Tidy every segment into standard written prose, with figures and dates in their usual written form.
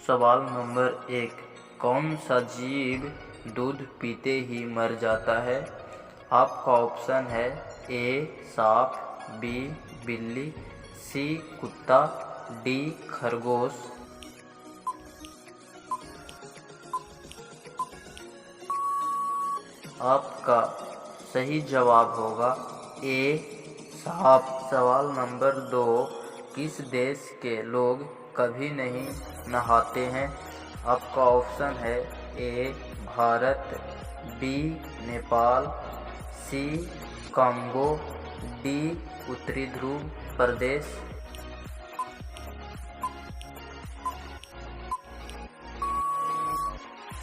सवाल नंबर 1। कौन सा जीव दूध पीते ही मर जाता है? आपका ऑप्शन है ए सांप, बी बिल्ली, सी कुत्ता, डी खरगोश। आपका सही जवाब होगा ए सांप। सवाल नंबर 2। किस देश के लोग कभी नहीं नहाते हैं? आपका ऑप्शन है ए भारत, बी नेपाल, सी कांगो, डी उत्तरी ध्रुव प्रदेश।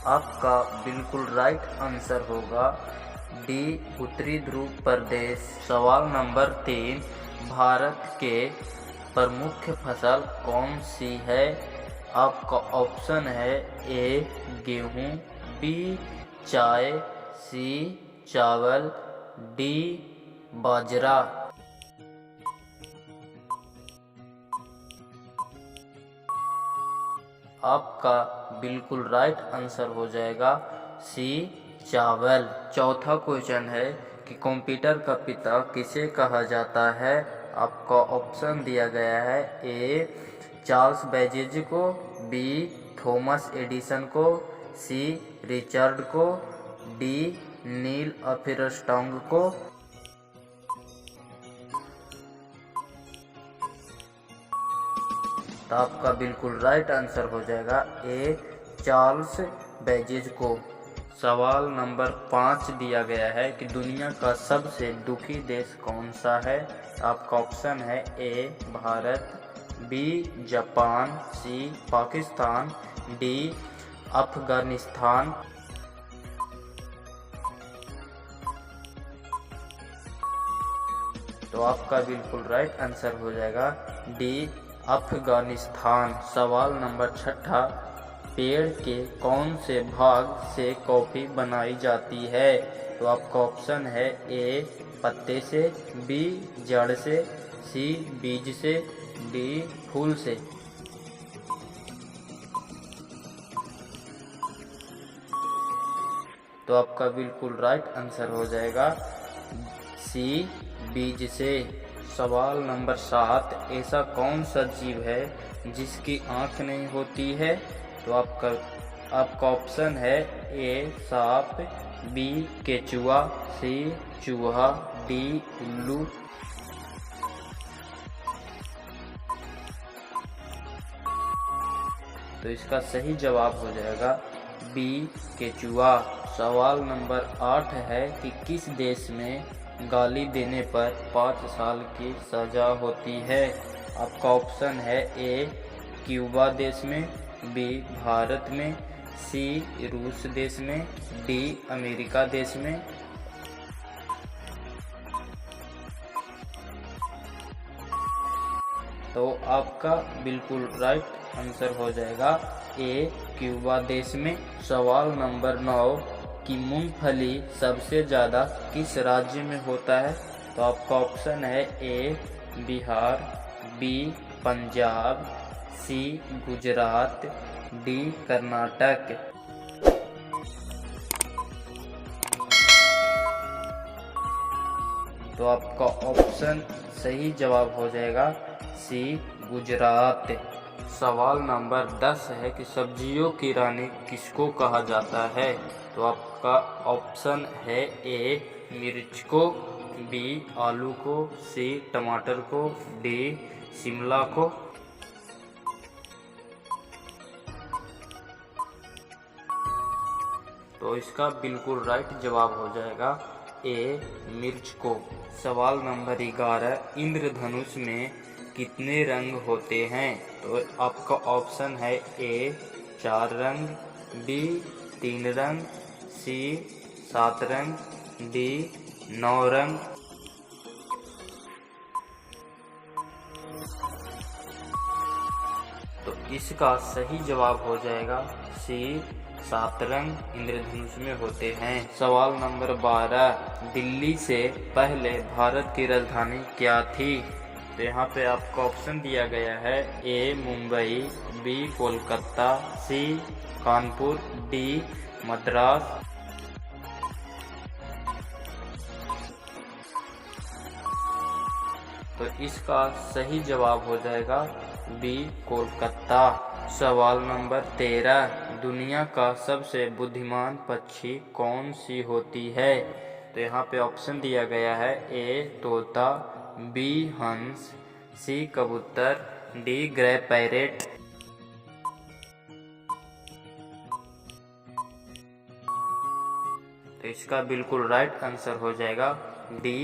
आपका बिल्कुल राइट आंसर होगा डी उत्तरी ध्रुव प्रदेश। सवाल नंबर 3। भारत के प्रमुख फसल कौन सी है? आपका ऑप्शन है ए गेहूं, बी चाय, सी चावल, डी बाजरा। आपका बिल्कुल राइट आंसर हो जाएगा सी चावल। चौथा क्वेश्चन है कि कंप्यूटर का पिता किसे कहा जाता है? आपका ऑप्शन दिया गया है ए चार्ल्स बेबेज को, बी थॉमस एडिसन को, सी रिचर्ड को, डी नील आर्मस्ट्रांग को। तो आपका बिल्कुल राइट आंसर हो जाएगा ए चार्ल्स बेबेज को। सवाल नंबर 5 दिया गया है कि दुनिया का सबसे दुखी देश कौन सा है? आपका ऑप्शन है ए भारत, बी जापान, सी पाकिस्तान, डी अफगानिस्तान। तो आपका बिल्कुल राइट आंसर हो जाएगा डी अफगानिस्तान। सवाल नंबर 6। पेड़ के कौन से भाग से कॉफी बनाई जाती है? तो आपका ऑप्शन है ए पत्ते से, बी जड़ से, सी बीज से, डी फूल से। तो आपका बिल्कुल राइट आंसर हो जाएगा सी बीज से। सवाल नंबर 7। ऐसा कौन सा जीव है जिसकी आँख नहीं होती है? तो आपका ऑप्शन है ए सांप, बी केचुआ, सी चूहा, डी उल्लू। तो इसका सही जवाब हो जाएगा बी केचुआ। सवाल नंबर 8 है कि किस देश में गाली देने पर 5 साल की सजा होती है? आपका ऑप्शन है ए क्यूबा देश में, बी भारत में, सी रूस देश में, डी अमेरिका देश में। तो आपका बिल्कुल राइट आंसर हो जाएगा ए क्यूबा देश में। सवाल नंबर 9 कि मूंगफली सबसे ज़्यादा किस राज्य में होता है? तो आपका ऑप्शन है ए बिहार, बी पंजाब, सी गुजरात, डी कर्नाटक। तो आपका ऑप्शन सही जवाब हो जाएगा सी गुजरात। सवाल नंबर 10 है कि सब्जियों की रानी किसको कहा जाता है? तो आपका ऑप्शन है ए मिर्च को, बी आलू को, सी टमाटर को, डी शिमला को। तो इसका बिल्कुल राइट जवाब हो जाएगा ए मिर्च को। सवाल नंबर 11। इंद्रधनुष में कितने रंग होते हैं? तो आपका ऑप्शन है ए 4 रंग, बी 3 रंग, सी 7 रंग, डी 9 रंग। तो इसका सही जवाब हो जाएगा सी 7 रंग इंद्रधनुष में होते हैं। सवाल नंबर 12। दिल्ली से पहले भारत की राजधानी क्या थी? तो यहाँ पे आपको ऑप्शन दिया गया है ए मुंबई, बी कोलकाता, सी कानपुर, डी मद्रास। तो इसका सही जवाब हो जाएगा बी कोलकाता। सवाल नंबर 13, दुनिया का सबसे बुद्धिमान पक्षी कौन सी होती है? तो यहाँ पे ऑप्शन दिया गया है ए तोता, बी हंस, सी कबूतर, डी ग्रे पैरेट। तो इसका बिल्कुल राइट आंसर हो जाएगा डी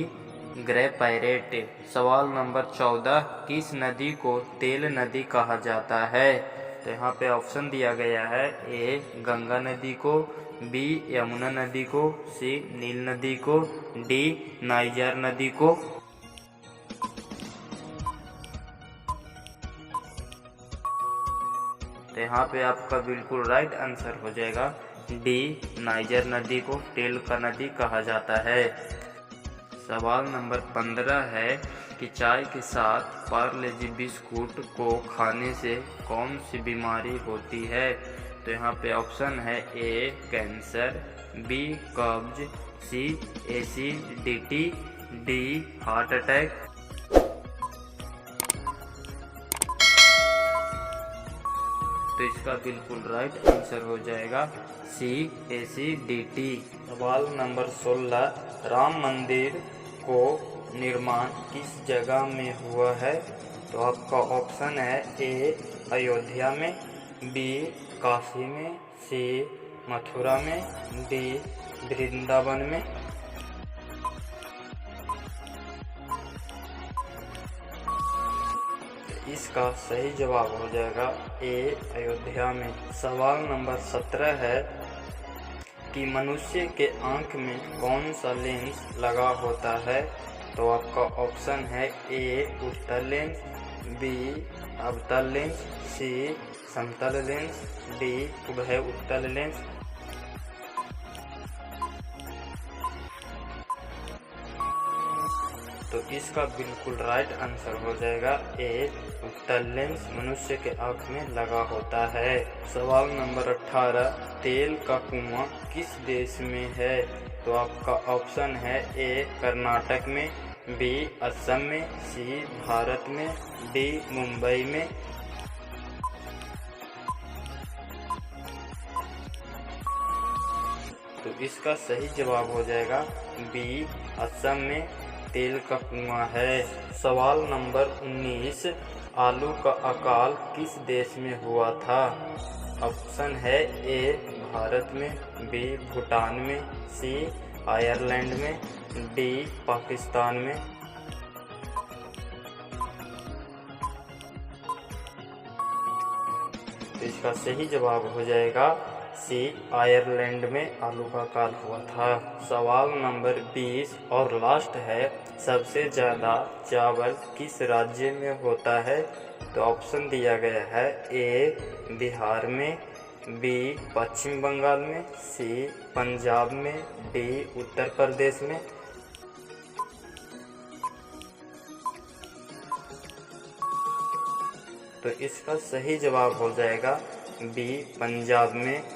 ग्रे पैरेट। सवाल नंबर 14, किस नदी को तेल नदी कहा जाता है? तो यहाँ पे ऑप्शन दिया गया है ए गंगा नदी को, बी यमुना नदी को, सी नील नदी को, डी नाइजर नदी को। तो यहाँ पे आपका बिल्कुल राइट आंसर हो जाएगा डी नाइजर नदी को तेल का नदी कहा जाता है। सवाल नंबर 15 है कि चाय के साथ पार्ले-जी बिस्कुट को खाने से कौन सी बीमारी होती है? तो यहाँ पे ऑप्शन है ए कैंसर, बी कब्ज, सी एसिडिटी, डी हार्ट अटैक। तो इसका बिल्कुल राइट आंसर हो जाएगा सी एसिडिटी। सवाल नंबर 16, राम मंदिर को निर्माण किस जगह में हुआ है? तो आपका ऑप्शन है ए अयोध्या में, बी काशी में, सी मथुरा में, डी वृंदावन में। इसका सही जवाब हो जाएगा ए अयोध्या में। सवाल नंबर 17 है कि मनुष्य के आंख में कौन सा लेंस लगा होता है? तो आपका ऑप्शन है ए उत्तल लेंस, बी अवतल लेंस, सी समतल लेंस, डी उभय उत्तल लेंस। तो इसका बिल्कुल राइट आंसर हो जाएगा ए उत्तल लेंस मनुष्य के आँख में लगा होता है। सवाल नंबर 18, तेल का कुआं किस देश में है? तो आपका ऑप्शन है ए कर्नाटक में, बी असम में, सी भारत में, डी मुंबई में। तो इसका सही जवाब हो जाएगा बी असम में तेल का कुआं है। सवाल नंबर 19, आलू का अकाल किस देश में हुआ था? ऑप्शन है ए भारत में, बी भूटान में, सी आयरलैंड में, डी पाकिस्तान में। तो इसका सही जवाब हो जाएगा सी आयरलैंड में आलू का अकाल हुआ था। सवाल नंबर 20 और लास्ट है, सबसे ज़्यादा चावल किस राज्य में होता है? तो ऑप्शन दिया गया है ए बिहार में, बी पश्चिम बंगाल में, सी पंजाब में, डी उत्तर प्रदेश में। तो इसका सही जवाब हो जाएगा बी पंजाब में